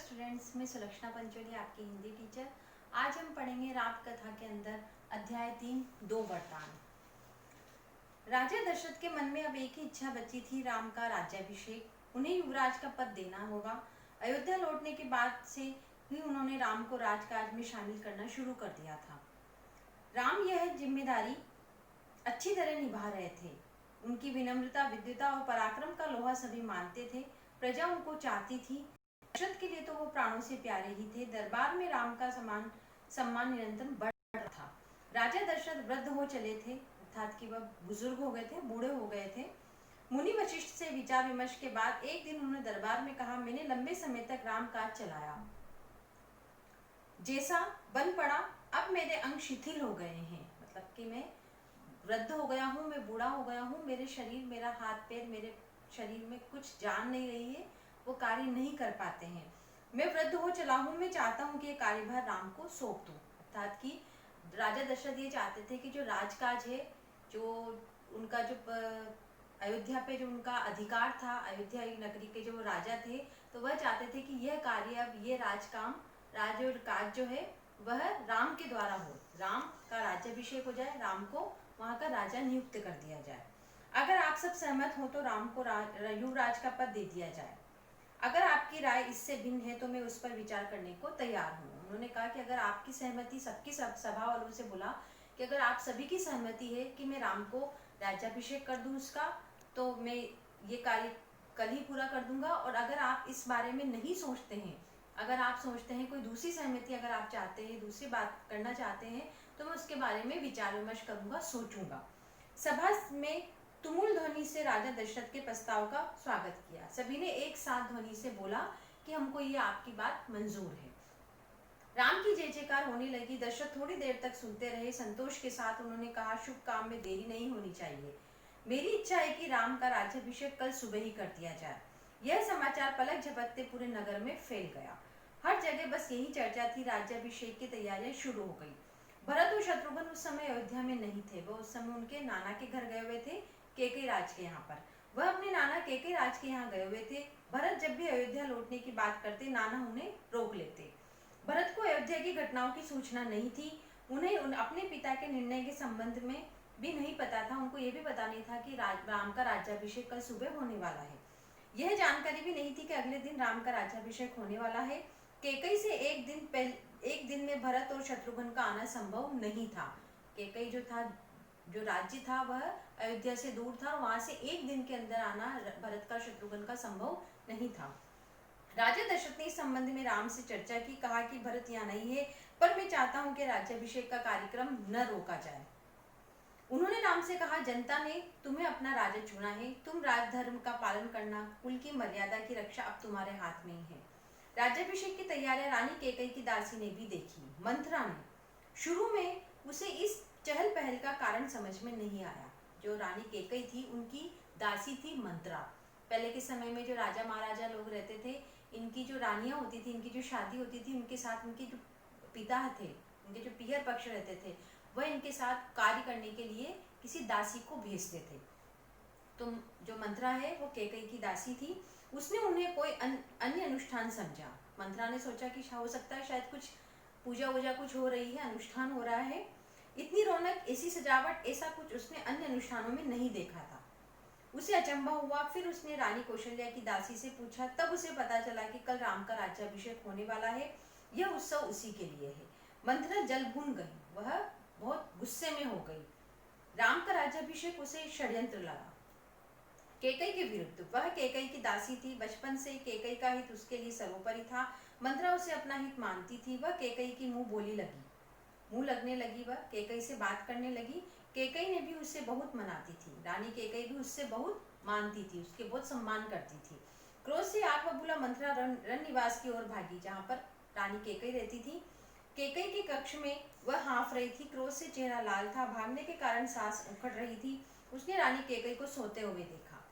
Students, मैं सुलक्षणा पंचोली आपकी Hindi teacher. आज हम पढ़ेंगे राम कथा के अंदर अध्याय 3 दो वरदान। राजा दशरथ के मन में अब एक ही इच्छा बची थी, राम का राज्याभिषेक। उन्हें युवराज का पद देना होगा। अयोध्या लौटने के बाद से ही उन्होंने राम को राजकाज में शामिल करना शुरू कर दिया था। राम यह जिम्मेदारी अच्छी तरह निभा रहे थे। उनकी विनम्रता, विद्वता और पराक्रम का लोहा सभी मानते थे। प्रजा उनको चाहती थी। दशरथ के लिए तो वो प्राणों से प्यारे ही थे। दरबार में राम का सम्मान निरंतर बढ़ रहा था। राजा दशरथ वृद्ध हो चले थे, अर्थात कि वह बुजुर्ग हो गए थे, बूढ़े हो गए थे। मुनि वशिष्ठ से विचार विमर्श के बाद एक दिन उन्होंने दरबार में कहा, मैंने लंबे समय तक राम काज चलाया, जैसा बन पड़ा, अब मेरे अंग शिथिल हो गए हैं। मतलब कि मैं वृद्ध हो गया हूँ, मैं बूढ़ा हो गया हूँ, मेरे शरीर, मेरा हाथ पैर, मेरे शरीर में कुछ जान नहीं रही है, वो कार्य नहीं कर पाते हैं। मैं वृद्ध हो चला हूँ, मैं चाहता हूँ कि ये कार्यभार राम को सौंप दूँ। अर्थात कि राजा दशरथ ये चाहते थे कि जो राजकाज है, जो उनका जो अयोध्या पे जो उनका अधिकार था, अयोध्या नगरी के जो राजा थे, तो वह चाहते थे कि यह कार्य, अब ये राजकाम, राज और काज जो है वह राम के द्वारा हो, राम का राज्याभिषेक हो जाए, राम को वहाँ का राजा नियुक्त कर दिया जाए। अगर आप सब सहमत हो तो राम को युवराज का पद दे दिया जाए। अगर आपकी राय इससे भिन्न है तो मैं उस पर विचार करने को तैयार हूँ। उन्होंने कहा कि अगर आपकी सहमति, सबकी सभा वालों से बोला कि अगर आप सभी की सहमति है कि मैं राम को राज्याभिषेक कर दूँ उसका, तो मैं ये कार्य कल ही पूरा कर दूंगा। और अगर आप इस बारे में नहीं सोचते हैं, अगर आप सोचते हैं कोई दूसरी सहमति, अगर आप चाहते हैं, दूसरी बात करना चाहते हैं, तो मैं उसके बारे में विचार विमर्श करूंगा, सोचूंगा। सभा में तुमुल ध्वनि से राजा दशरथ के प्रस्ताव का स्वागत किया। सभी ने एक साथ ध्वनि से बोला कि हमको ये आपकी बात मंजूर है। राम की जय जयकार होने लगी। दशरथ थोड़ी देर तक सुनते रहे। संतोष के साथ उन्होंने कहा, शुभ काम में देरी नहीं होनी चाहिए। मेरी इच्छा है कि राम का राज्याभिषेक कल सुबह ही कर दिया जाए। यह समाचार पलक झपकते पूरे नगर में फैल गया। हर जगह बस यही चर्चा थी। राज्याभिषेक की तैयारियां शुरू हो गई। भरत और शत्रुघ्न उस समय अयोध्या में नहीं थे। वो उस समय उनके नाना के घर गए हुए थे, केकई राज के यहाँ पर। वह अपने नाना केकई राज के यहाँ गए हुए थे। भरत जब भी अयोध्या लौटने की बात करते, नाना उन्हें रोक लेते। भरत को अयोध्या की घटनाओं की सूचना नहीं थी। उन्हें अपने पिता के निर्णय के संबंध में भी नहीं पता था। उनको ये भी पता नहीं था कि राम का राज्याभिषेक कल सुबह होने वाला है। यह जानकारी भी नहीं थी कि अगले दिन राम का राज्याभिषेक होने वाला है। केकई से एक दिन में भरत और शत्रुघ्न का आना संभव नहीं था। केकई जो था, जो राज्य था, वह अयोध्या से दूर था। वहां से एक दिन के अंदर आना भरत का, शत्रुघ्न का संभव नहीं था। राजा दशरथ ने इस संबंध में राम से चर्चा की। कहा कि भरत यहाँ नहीं है, पर मैं चाहता हूँ कि राज्याभिषेक का कार्यक्रम न रोका जाए। उन्होंने राम से कहा, जनता ने तुम्हें अपना राजा चुना है, तुम राजधर्म का पालन करना, कुल की मर्यादा की रक्षा अब तुम्हारे हाथ में ही है। राज्याभिषेक की तैयारियां रानी केकई की दासी ने भी देखी। मंथरा ने शुरू में उसे इस चहल पहल का कारण समझ में नहीं आया। जो रानी केकई थी, उनकी दासी थी मंत्रा। पहले के समय में जो राजा महाराजा लोग रहते थे, इनकी जो रानियां होती थी, इनकी जो शादी होती थी, उनके साथ उनके जो पिता थे, उनके जो पियर पक्ष रहते थे, वह इनके साथ कार्य करने के लिए किसी दासी को भेजते थे। तो जो मंत्रा है वो केकई की दासी थी। उसने उन्हें कोई अन्य अनुष्ठान समझा। मंत्रा ने सोचा कि हो सकता है शायद कुछ पूजा वूजा कुछ हो रही है, अनुष्ठान हो रहा है। इतनी रौनक, ऐसी सजावट, ऐसा कुछ उसने अन्य अनुष्ठानों में नहीं देखा था। उसे अचंभा हुआ। फिर उसने रानी कौशल्या की दासी से पूछा। तब उसे पता चला कि कल राम का राज्याभिषेक होने वाला है। यह उत्सव उसी के लिए है। मंत्रा जल भून गई। वह बहुत गुस्से में हो गई। राम का राज्याभिषेक उसे षड्यंत्र लगा, केकई के विरुद्ध। वह केकई की दासी थी। बचपन से केकई का हित उसके लिए सर्वोपरि था। मंत्रा उसे अपना हित मानती थी। वह केकई की मुंह लगने लगी। वह केकई से बात करने लगी। केकई ने भी उससे बहुत मनाती थी। रानी केकई भी उससे बहुत मानती थी, उसके बहुत सम्मान करती थी। क्रोध से आग बबूला मंत्रा रण निवास की ओर भागी, जहाँ पर रानी केकई रहती थी। केकई के कक्ष में वह हाँफ रही थी। क्रोध से चेहरा लाल था। भागने के कारण सांस उखड़ रही थी। उसने रानी केकई को सोते हुए देखा।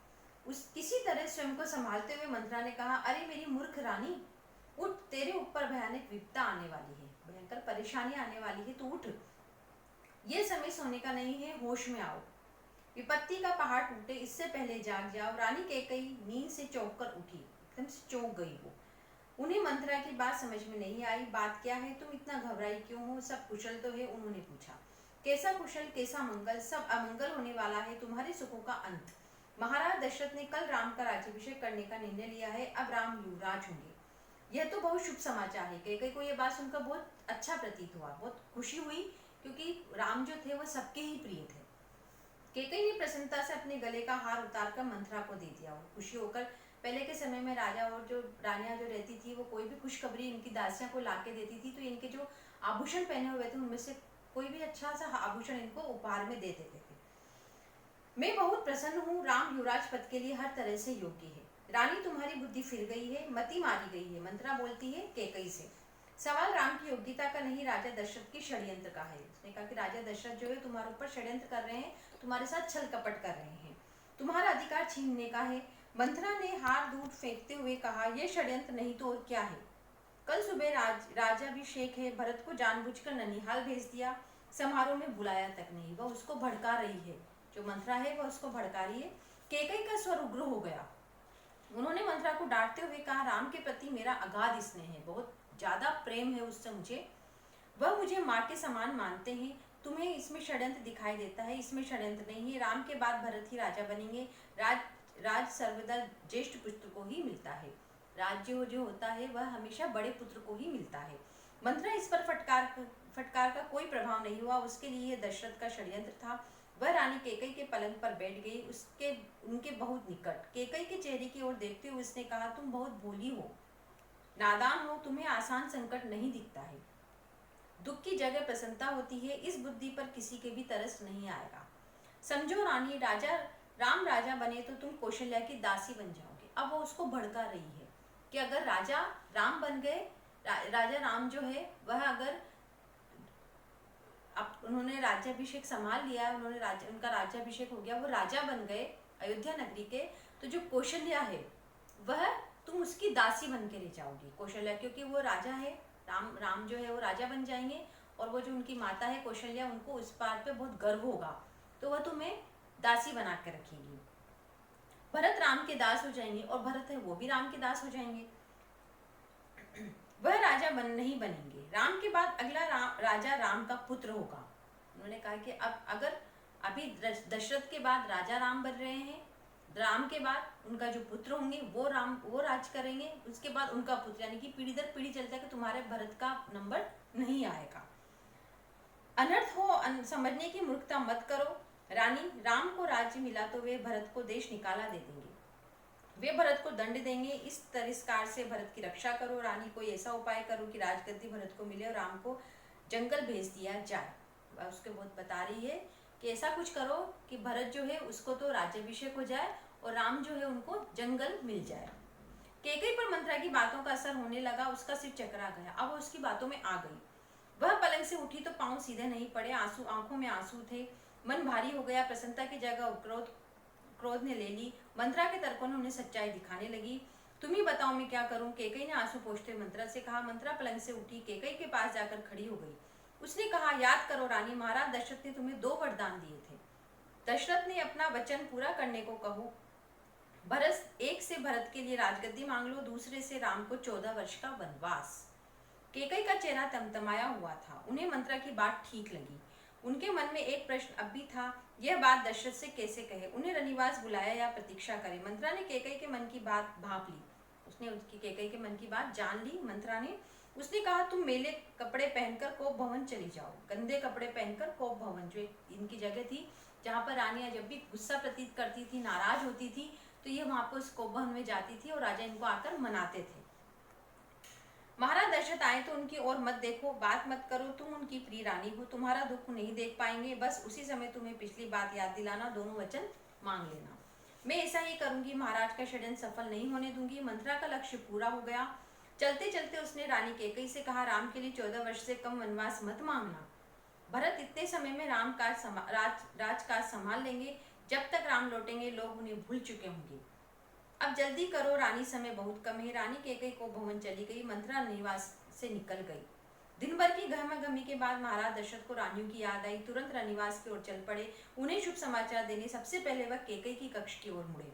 किसी तरह स्वयं को संभालते हुए मंत्रा ने कहा, अरे मेरी मूर्ख रानी, उठ, तेरे ऊपर भयानक विपदा आने वाली है, भयंकर परेशानी आने वाली है, तू उठ। ये समय सोने का नहीं है, होश में आओ। विपत्ति का पहाड़ टूटे इससे पहले जाग जाओ। रानी केकई नींद से चौंक कर उठी, एकदम से चौंक गई वो। उन्हें मंत्रा की बात समझ में नहीं आई। बात क्या है, तुम इतना घबराई क्यों हो? सब कुशल तो है? उन्होंने पूछा। कैसा कुशल, कैसा मंगल? सब अमंगल होने वाला है, तुम्हारे सुखों का अंत। महाराज दशरथ ने कल राम का राज्याभिषेक करने का निर्णय लिया है, अब राम युवराज होंगे। यह तो बहुत शुभ समाचार है। कैकई को यह बात सुनकर बहुत अच्छा प्रतीत हुआ, बहुत खुशी हुई, क्योंकि राम जो थे वह सबके ही प्रिय थे। कैकई ने प्रसन्नता से अपने गले का हार उतारकर मंथरा को दे दिया और खुशी होकर, पहले के समय में राजा और जो रानियां जो रहती थी वो कोई भी खुशखबरी इनकी दासियां को लाके देती थी, तो इनके जो आभूषण पहने हुए थे उनमें से कोई भी अच्छा सा आभूषण इनको उपहार में दे देते थे। मैं बहुत प्रसन्न हूँ, राम युवराज पद के लिए हर तरह से योग्य है। रानी तुम्हारी बुद्धि फिर गई है, मति मारी गई है, मंत्रा बोलती है कैकई से। सवाल राम की योग्यता का नहीं, राजा दशरथ की षड्यंत्र का है। उसने कहा कि राजा दशरथ जो है तुम्हारे ऊपर षड्यंत्र कर रहे हैं, तुम्हारे साथ छल कपट कर रहे हैं, तुम्हारा अधिकार छीनने का है। मंथरा ने हार दूर फेंकते हुए कहा, यह षड्यंत्र नहीं तो और क्या है? कल सुबह राजाभिषेक है, भरत को जानबूझकर ननिहाल भेज दिया, समारोह में बुलाया तक नहीं। वह उसको भड़का रही है, जो मंथरा है वह उसको भड़का रही है। कैकई का स्वर उग्र हो गया। उन्होंने मंथरा को डांटते हुए कहा, राम के प्रति मेरा अगाध स्नेह है, बहुत ज्यादा प्रेम है उससे मुझे, वह मुझे माँ के समान मानते हैं। तुम्हें इसमें षड्यंत्र दिखाई देता है, इसमें षड्यंत्र नहीं है। राम के बाद भरत ही राजा बनेंगे। राज सर्वदा ज्येष्ठ पुत्र को ही मिलता है। राज्य जो होता है वह हमेशा बड़े पुत्र को ही मिलता है। मंथरा इस पर फटकार का कोई प्रभाव नहीं हुआ। उसके लिए यह दशरथ का षड्यंत्र था। वह रानी कैकई के पलंग पर बैठ गई, उनके बहुत निकट। कैकई के चेहरे की ओर देखते हुए उसने कहा, तुम बहुत भोली हो, नादान हो, तुम्हें आसान संकट नहीं दिखता है। दुख की जगह प्रसन्नता होती है, इस बुद्धि पर किसी के भी तरस नहीं आएगा। समझो रानी, राम राजा बने तो तुम कौशल्या की दासी बन जाओगे। अब वो उसको भड़का रही है कि अगर राजा राम बन गए, राजा राम जो है वह अगर अब उन्होंने राज्याभिषेक संभाल लिया, उनका राज्याभिषेक हो गया, वो राजा बन गए अयोध्या नगरी के, तो जो कौशल्या है वह तुम उसकी दासी बन के रह जाओगी। कौशल्या, क्योंकि वो राजा है, राम जो है वो राजा बन जाएंगे, और वो जो उनकी माता है कौशल्या, उनको उस बात पे बहुत गर्व होगा, तो वह तुम्हें दासी बना के रखेगी। भरत राम के दास हो जाएंगे, और भरत है वो भी राम के दास हो जाएंगे। वह राजा नहीं बनेंगे। राम के बाद अगला राजा राम का पुत्र होगा। उन्होंने कहा कि अब अगर अभी दशरथ के बाद राजा राम बन रहे हैं, राम के बाद उनका जो पुत्र होंगे वो राज करेंगे, उसके बाद उनका पुत्र, यानी कि पीढ़ी दर पीढ़ी चलता है कि तुम्हारे भरत का नंबर नहीं आएगा। अनर्थ हो समझने की मूर्खता मत करो रानी, राम को राज्य मिला तो वे भरत को देश निकाला दे देंगे, वे भरत को दंड देंगे। इस तिरस्कार से भरत की रक्षा करो रानी, कोई ऐसा उपाय करो कि राजगद्दी भरत को मिले और राम को जंगल भेज दिया जाए। वह उसके बहुत बता रही है कि ऐसा कुछ करो कि भरत जो है उसको तो राज्याभिषेक हो जाए और राम जो है उनको जंगल मिल जाए। कैकई पर मंत्रा की बातों का असर होने लगा, उसका सिर चकरा गया। अब वो उसकी बातों में आ गई। वह पलंग से उठी तो पांव सीधे नहीं पड़े, आंखों में आंसू थे, मन भारी हो गया। प्रसन्नता की जगह क्रोध ने ले ली। मंत्रा के तर्कों ने उन्हें सच्चाई दिखाने लगी। तुम ही बताओ मैं क्या करूं? कैकई ने आंसू पोंछते मंत्रा से कहा। मंत्रा पलंग से उठी, कैकई के पास जाकर खड़ी हो गई। उसने कहा, याद करो रानी, महाराज दशरथ ने तुम्हें 2 वरदान दिए थे। दशरथ ने अपना वचन पूरा करने को कहो। एक से भरत के लिए राजगद्दी मांग लो, दूसरे से राम को 14 वर्ष का वनवास। कैकई का चेहरा तमतमाया हुआ था। उन्हें मंत्रा की बात ठीक लगी। उनके मन में एक प्रश्न अब भी था, यह बात दशरथ से कैसे कहे? उन्हें रनिवास बुलाया या प्रतीक्षा करे? मंत्रा ने कैकई के मन की बात भांप ली। उसने उसकी कैकई के मन की बात जान ली। मंत्रा ने उसने कहा, तुम मेले कपड़े पहनकर कोप भवन चली जाओ। गंदे कपड़े पहनकर कोप भवन, जो इनकी जगह थी जहाँ पर रानियां जब भी गुस्सा प्रतीत करती थी, नाराज होती थी, तो ये वहां पर उस कोप भवन में जाती थी और राजा इनको आकर मनाते थे। महाराज दशरथ आए तो उनकी ओर मत देखो, बात मत करो, तुम उनकी प्रिय रानी हो, तुम्हारा दुख नहीं देख पाएंगे। बस उसी समय तुम्हें पिछली बात याद दिलाना, दोनों वचन मांग लेना। मैं ऐसा ही करूंगी, महाराज का षड्यंत्र सफल नहीं होने दूंगी। मंत्रा का लक्ष्य पूरा हो गया। चलते चलते उसने रानी कैकई से कहा, राम के लिए 14 वर्ष से कम वनवास मत मांगना। भरत इतने समय में राजकाज संभाल लेंगे। जब तक राम लौटेंगे लोग उन्हें भूल चुके होंगे। अब जल्दी करो रानी, समय बहुत कम है। रानी कैकई को भवन चली गई। मंत्रा निवास से निकल गई। दिन भर की गहमागहमी के बाद महाराज दशरथ को रानियों की याद आई। तुरंत रनिवास की ओर चल पड़े। उन्हें शुभ समाचार देने सबसे पहले वह कैकई की कक्ष की ओर मुड़े।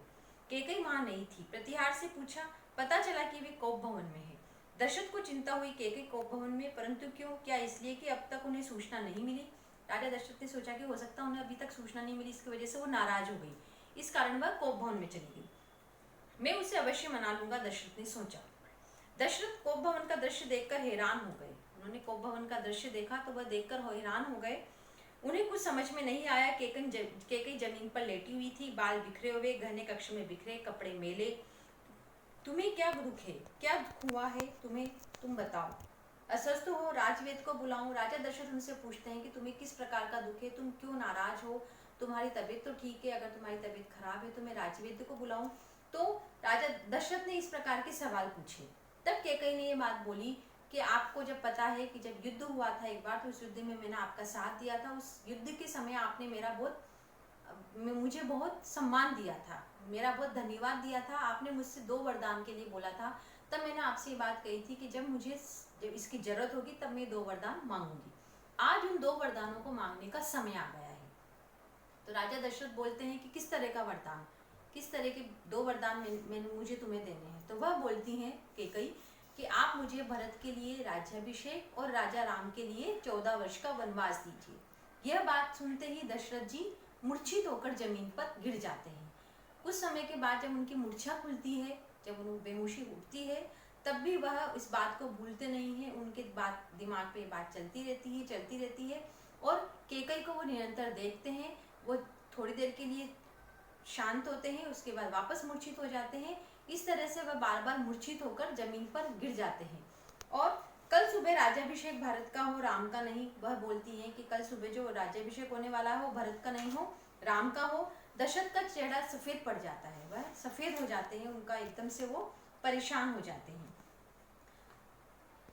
कैकई वहां नहीं थी। प्रतिहार से पूछा, पता चला कि वे कोप भवन में है। दशरथ को चिंता हुई केकई कोप भवन में, परंतु क्यों? क्या इसलिए कि अब तक उन्हें सूचना नहीं मिली? राजा दशरथ ने सोचा कि हो सकता है उन्हें अभी तक सूचना नहीं मिली, इसकी वजह से वो नाराज हो गई, इस कारण वह कोप भवन में चली गई। मैं उसे अवश्य मना लूंगा, दशरथ ने सोचा। दशरथ कोप भवन का दृश्य देखकर हैरान हो गए। उन्होंने कोप भवन का दृश्य देखा तो वह देखकर हैरान हो गए। उन्हें कुछ समझ में नहीं आया। केकई जमीन पर लेटी हुई थी, बाल बिखरे हुए, गहने कक्ष में बिखरे, कपड़े मेले। तुम्हें क्या दुख है? क्या दुख हुआ है तुम्हें? तुम बताओ। अस्वस्थ हो? राजवेद को बुलाऊं? राजा दशरथ उनसे पूछते हैं कि तुम्हें किस प्रकार का दुख है, तुम क्यों नाराज हो, तुम्हारी तबीयत तो ठीक है, अगर तुम्हारी तबीयत खराब है तो मैं राजवेद को बुलाऊं? तो राजा दशरथ ने इस प्रकार के सवाल पूछे। तब केकई ने ये बात बोली कि आपको जब पता है कि जब युद्ध हुआ था एक बार, तो उस युद्ध में मैंने आपका साथ दिया था, उस युद्ध के समय आपने मुझे बहुत सम्मान दिया था, मेरा बहुत धन्यवाद दिया था, आपने मुझसे 2 वरदान के लिए बोला था, तब मैंने आपसे ये बात कही थी कि जब इसकी जरूरत होगी तब मैं 2 वरदान मांगूंगी। आज उन 2 वरदानों को मांगने का समय आ गया है। तो राजा दशरथ बोलते हैं कि किस तरह का वरदान, किस तरह के 2 वरदान मुझे तुम्हें देने हैं? तो वह बोलती हैं केकई कि आप मुझे भरत के लिए राज्याभिषेक और राजा राम के लिए 14 वर्ष का वनवास दीजिए। यह बात सुनते ही दशरथ जी मूर्छित होकर जमीन पर गिर जाते हैं। कुछ समय के बाद जब उनकी मूर्छा खुलती है, जब उन्हें बेहोशी उठती है, तब भी वह इस बात को भूलते नहीं है। उनके दिमाग पे बात चलती रहती है और केकई को वो निरंतर देखते हैं। वो थोड़ी देर के लिए शांत होते हैं, उसके बाद वापस मूर्छित हो जाते हैं। इस तरह से वह बार बार मूर्छित होकर जमीन पर गिर जाते हैं। और कल सुबह राज्याभिषेक भरत का हो, राम का नहीं। वह बोलती हैं कि कल सुबह जो राज्याभिषेक होने वाला है वो भरत का नहीं हो, राम का हो। दशरथ का चेहरा सफेद पड़ जाता है, वह सफेद हो जाते हैं, उनका एकदम से वो परेशान हो जाते हैं।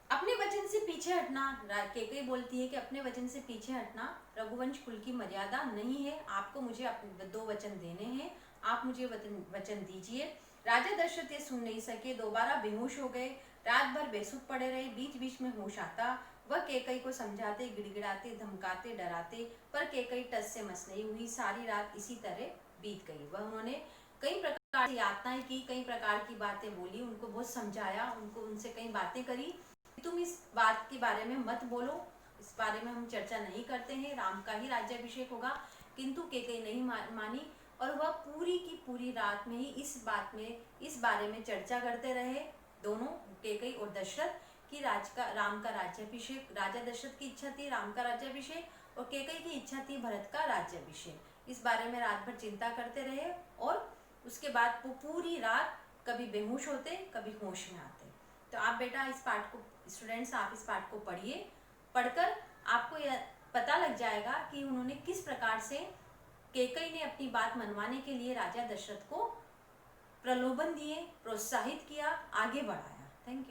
अपने वचन से पीछे हटना, केकई बोलती है कि अपने वचन से पीछे हटना रघुवंश कुल की मर्यादा नहीं है, आपको मुझे अपने 2 वचन देने हैं, आप मुझे वचन दीजिए। राजा दशरथ ये सुन नहीं सके, दोबारा बेहोश हो गए, रात भर बेसुध पड़े रहे। बीच बीच में होश आता, वह केकई को समझाते, गिड़गिड़ाते, धमकाते, डराते, पर केकई टस से मस नहीं हुई। सारी रात इसी तरह बीत गई। वह उन्होंने कई प्रकार की यातनाएं की, कई प्रकार की बातें बोली, उनको बहुत समझाया, उनसे कई बातें करी, तुम इस बात के बारे में मत बोलो, इस बारे में हम चर्चा नहीं करते हैं, राम का ही राज्याभिषेक होगा। किंतु केकई नहीं मानी और वह पूरी की पूरी रात में ही इस बारे में चर्चा करते रहे, दोनों केकई और दशरथ की राम का राज्याभिषेक। राजा दशरथ की इच्छा थी राम का राज्याभिषेक और केकई की इच्छा थी भरत का राज्याभिषेक। इस बारे में रात भर चिंता करते रहे और उसके बाद वो पूरी रात कभी बेहोश होते, कभी होश में आते। तो आप बेटा इस पाठ को, स्टूडेंट्स आप इस पाठ को पढ़िए। पढ़कर आपको यह पता लग जाएगा कि उन्होंने किस प्रकार से केकई ने अपनी बात मनवाने के लिए राजा दशरथ को प्रलोभन दिए, प्रोत्साहित किया, आगे बढ़ाया। Thank you.